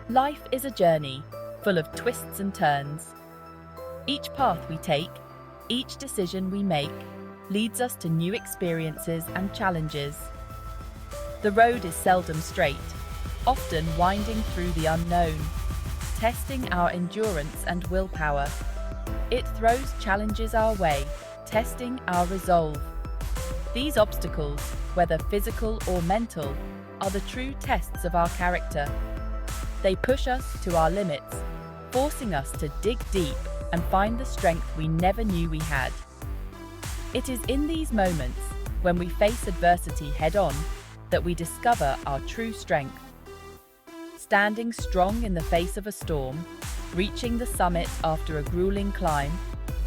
Life is a journey, full of twists and turns. Each path we take, each decision we make, leads us to new experiences and challenges. The road is seldom straight, often winding through the unknown, testing our endurance and willpower. It throws challenges our way, testing our resolve. These obstacles, whether physical or mental, are the true tests of our character. They push us to our limits, forcing us to dig deep and find the strength we never knew we had. It is in these moments, when we face adversity head-on, that we discover our true strength. Standing strong in the face of a storm, reaching the summit after a grueling climb,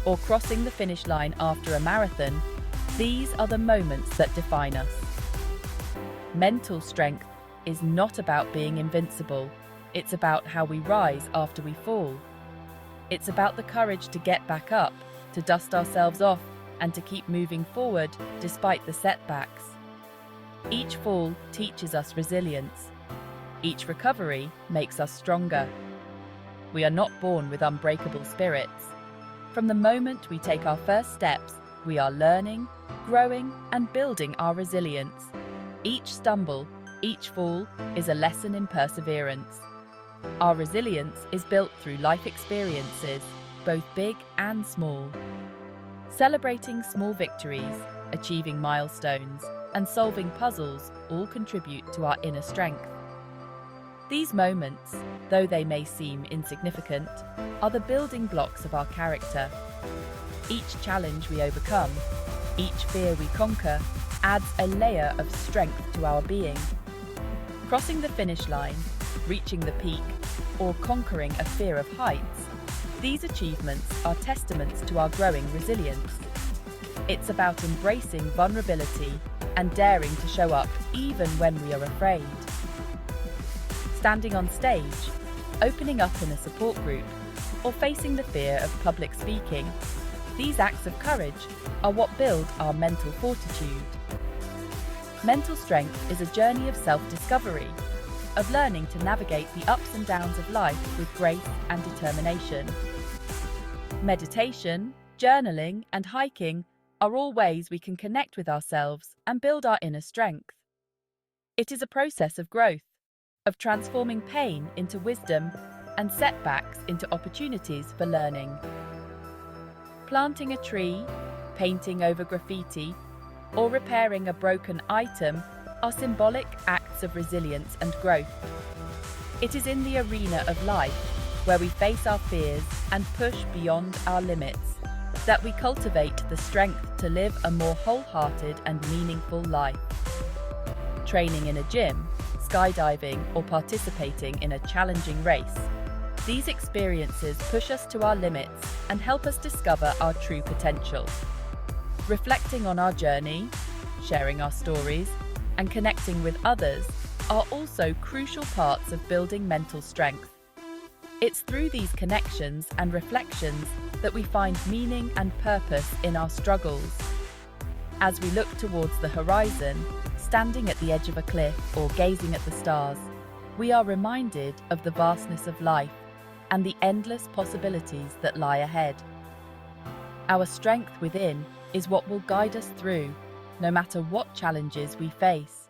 or crossing the finish line after a marathon, these are the moments that define us. Mental strength is not about being invincible. It's about how we rise after we fall. It's about the courage to get back up, to dust ourselves off, and to keep moving forward despite the setbacks. Each fall teaches us resilience. Each recovery makes us stronger. We are not born with unbreakable spirits. From the moment we take our first steps, we are learning, growing, and building our resilience. Each stumble, each fall, is a lesson in perseverance. Our resilience is built through life experiences, both big and small. Celebrating small victories, achieving milestones, and solving puzzles all contribute to our inner strength. These moments, though they may seem insignificant, are the building blocks of our character. Each challenge we overcome, each fear we conquer, adds a layer of strength to our being. Crossing the finish line, reaching the peak, or conquering a fear of heights, these achievements are testaments to our growing resilience. It's about embracing vulnerability and daring to show up even when we are afraid. Standing on stage, opening up in a support group, or facing the fear of public speaking, these acts of courage are what build our mental fortitude. Mental strength is a journey of self-discovery, of learning to navigate the ups and downs of life with grace and determination. Meditation, journaling, and hiking are all ways we can connect with ourselves and build our inner strength. It is a process of growth, of transforming pain into wisdom and setbacks into opportunities for learning. Planting a tree, painting over graffiti, or repairing a broken item are symbolic acts of resilience and growth. It is in the arena of life, where we face our fears and push beyond our limits, that we cultivate the strength to live a more wholehearted and meaningful life. Training in a gym, skydiving, or participating in a challenging race, these experiences push us to our limits and help us discover our true potential. Reflecting on our journey, sharing our stories, and connecting with others are also crucial parts of building mental strength. It's through these connections and reflections that we find meaning and purpose in our struggles. As we look towards the horizon, standing at the edge of a cliff or gazing at the stars, we are reminded of the vastness of life and the endless possibilities that lie ahead. Our strength within is what will guide us through, no matter what challenges we face.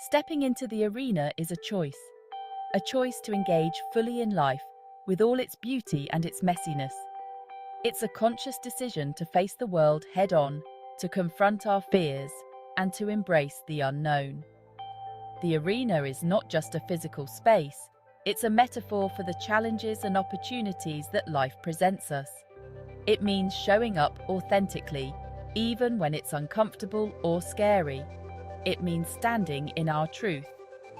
Stepping into the arena is a choice to engage fully in life with all its beauty and its messiness. It's a conscious decision to face the world head-on, to confront our fears, and to embrace the unknown. The arena is not just a physical space, it's a metaphor for the challenges and opportunities that life presents us. It means showing up authentically, even when it's uncomfortable or scary. It means standing in our truth,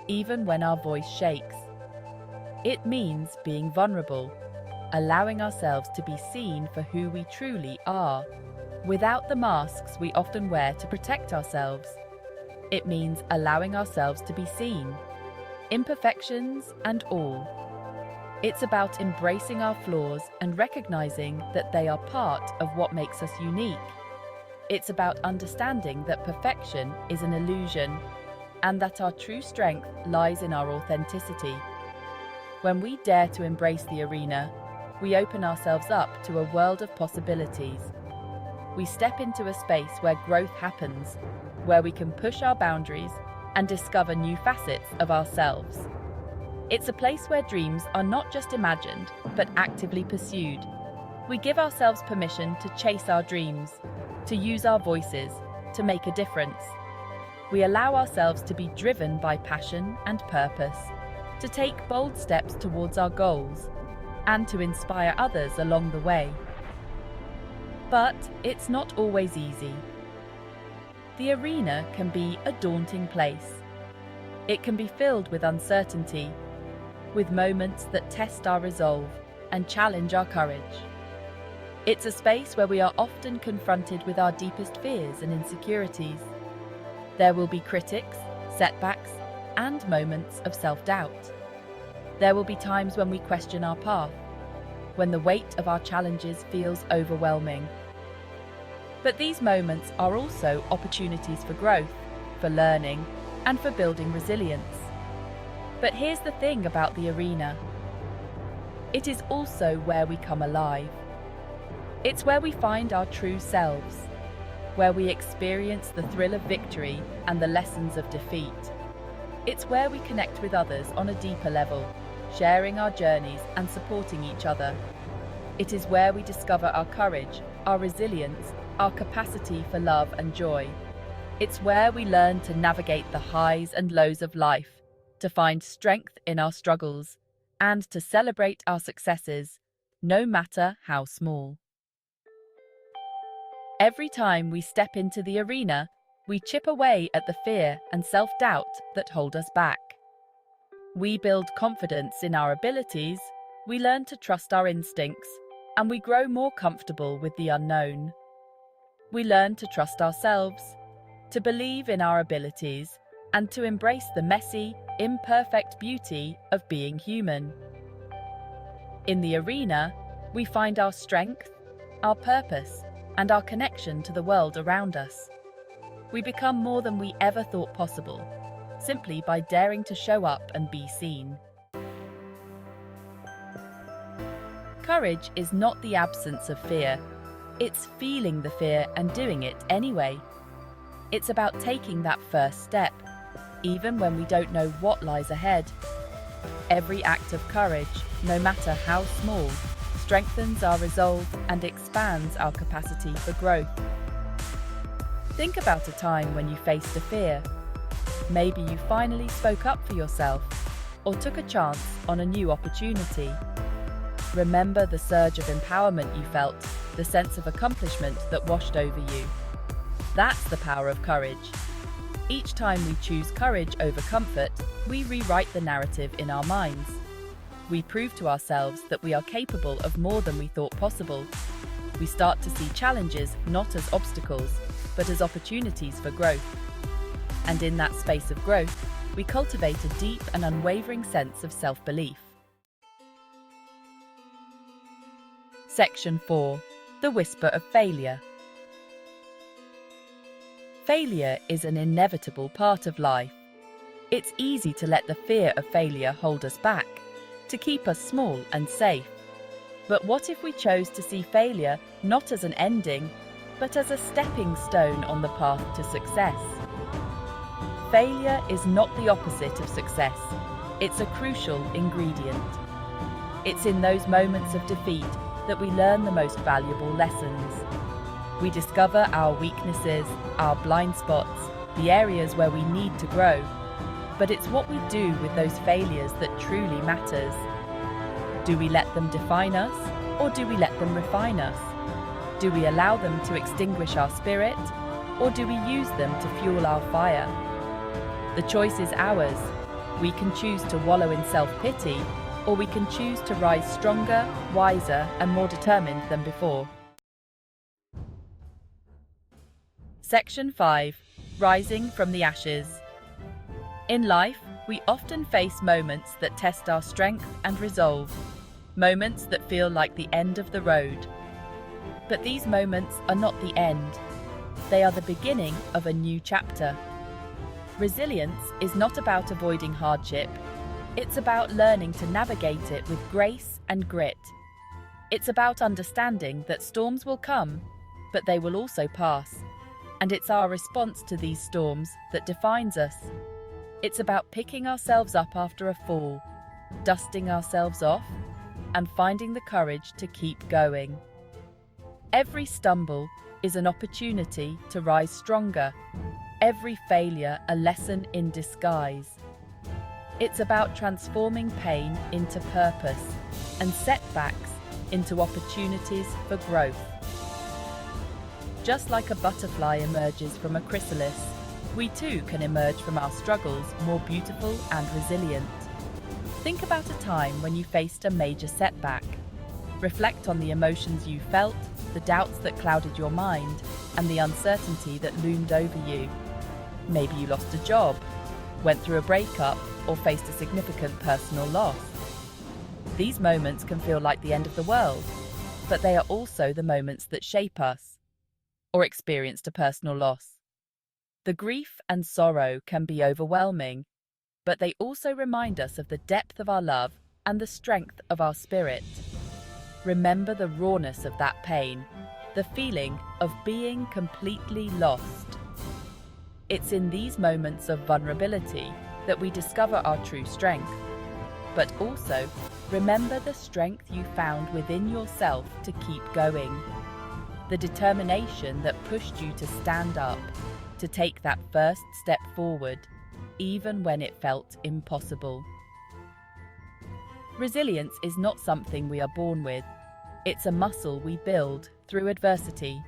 even when our voice shakes. It means being vulnerable, allowing ourselves to be seen for who we truly are, without the masks we often wear to protect ourselves. It means allowing ourselves to be seen, imperfections and all. It's about embracing our flaws and recognizing that they are part of what makes us unique. It's about understanding that perfection is an illusion and that our true strength lies in our authenticity. When we dare to embrace the arena, we open ourselves up to a world of possibilities. We step into a space where growth happens, where we can push our boundaries and discover new facets of ourselves. It's a place where dreams are not just imagined, but actively pursued. We give ourselves permission to chase our dreams, to use our voices, to make a difference. We allow ourselves to be driven by passion and purpose, to take bold steps towards our goals, and to inspire others along the way. But it's not always easy. The arena can be a daunting place. It can be filled with uncertainty, with moments that test our resolve and challenge our courage. It's a space where we are often confronted with our deepest fears and insecurities. There will be critics, setbacks, and moments of self-doubt. There will be times when we question our path, when the weight of our challenges feels overwhelming. But these moments are also opportunities for growth, for learning, and for building resilience. But here's the thing about the arena. It is also where we come alive. It's where we find our true selves, where we experience the thrill of victory and the lessons of defeat. It's where we connect with others on a deeper level, sharing our journeys and supporting each other. It is where we discover our courage, our resilience, our capacity for love and joy. It's where we learn to navigate the highs and lows of life, to find strength in our struggles, and to celebrate our successes, no matter how small. Every time we step into the arena, we chip away at the fear and self-doubt that hold us back. We build confidence in our abilities, we learn to trust our instincts, and we grow more comfortable with the unknown. We learn to trust ourselves, to believe in our abilities, and to embrace the messy, imperfect beauty of being human. In the arena, we find our strength, our purpose, and our connection to the world around us. We become more than we ever thought possible, simply by daring to show up and be seen. Courage is not the absence of fear. It's feeling the fear and doing it anyway. It's about taking that first step, even when we don't know what lies ahead. Every act of courage, no matter how small, strengthens our resolve and expands our capacity for growth. Think about a time when you faced a fear. Maybe you finally spoke up for yourself or took a chance on a new opportunity. Remember the surge of empowerment you felt, the sense of accomplishment that washed over you. That's the power of courage. Each time we choose courage over comfort, we rewrite the narrative in our minds. We prove to ourselves that we are capable of more than we thought possible. We start to see challenges not as obstacles, but as opportunities for growth. And in that space of growth, we cultivate a deep and unwavering sense of self-belief. Section 4. The Whisper of Failure. Failure is an inevitable part of life. It's easy to let the fear of failure hold us back, to keep us small and safe. But what if we chose to see failure not as an ending, but as a stepping stone on the path to success? Failure is not the opposite of success. It's a crucial ingredient. It's in those moments of defeat that we learn the most valuable lessons. We discover our weaknesses, our blind spots, the areas where we need to grow. But it's what we do with those failures that truly matters. Do we let them define us, or do we let them refine us? Do we allow them to extinguish our spirit, or do we use them to fuel our fire? The choice is ours. We can choose to wallow in self-pity, or we can choose to rise stronger, wiser, and more determined than before. Section 5. Rising from the Ashes. In life, we often face moments that test our strength and resolve, moments that feel like the end of the road. But these moments are not the end. They are the beginning of a new chapter. Resilience is not about avoiding hardship, it's about learning to navigate it with grace and grit. It's about understanding that storms will come, but they will also pass. And it's our response to these storms that defines us. It's about picking ourselves up after a fall, dusting ourselves off, and finding the courage to keep going. Every stumble is an opportunity to rise stronger. Every failure a lesson in disguise. It's about transforming pain into purpose and setbacks into opportunities for growth. Just like a butterfly emerges from a chrysalis, we too can emerge from our struggles more beautiful and resilient. Think about a time when you faced a major setback. Reflect on the emotions you felt, the doubts that clouded your mind, and the uncertainty that loomed over you. Maybe you lost a job, went through a breakup, or faced a significant personal loss. These moments can feel like the end of the world, but they are also the moments that shape us, or experienced a personal loss. The grief and sorrow can be overwhelming, but they also remind us of the depth of our love and the strength of our spirit. Remember the rawness of that pain, the feeling of being completely lost. It's in these moments of vulnerability that we discover our true strength. But also, remember the strength you found within yourself to keep going. The determination that pushed you to stand up, to take that first step forward, even when it felt impossible. Resilience is not something we are born with. It's a muscle we build through adversity.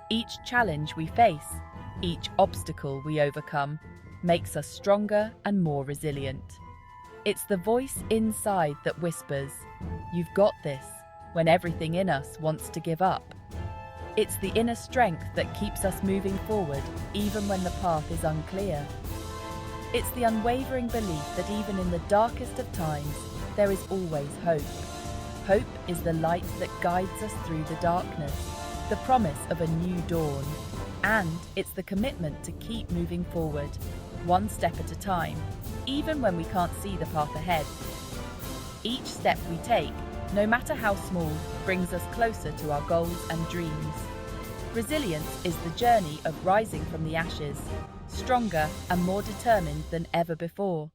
Each challenge we face, each obstacle we overcome, makes us stronger and more resilient. It's the voice inside that whispers, "You've got this," when everything in us wants to give up. It's the inner strength that keeps us moving forward, even when the path is unclear. It's the unwavering belief that even in the darkest of times, there is always hope. Hope is the light that guides us through the darkness, the promise of a new dawn. And it's the commitment to keep moving forward, one step at a time, even when we can't see the path ahead. Each step we take, no matter how small, brings us closer to our goals and dreams. Resilience is the journey of rising from the ashes, stronger and more determined than ever before.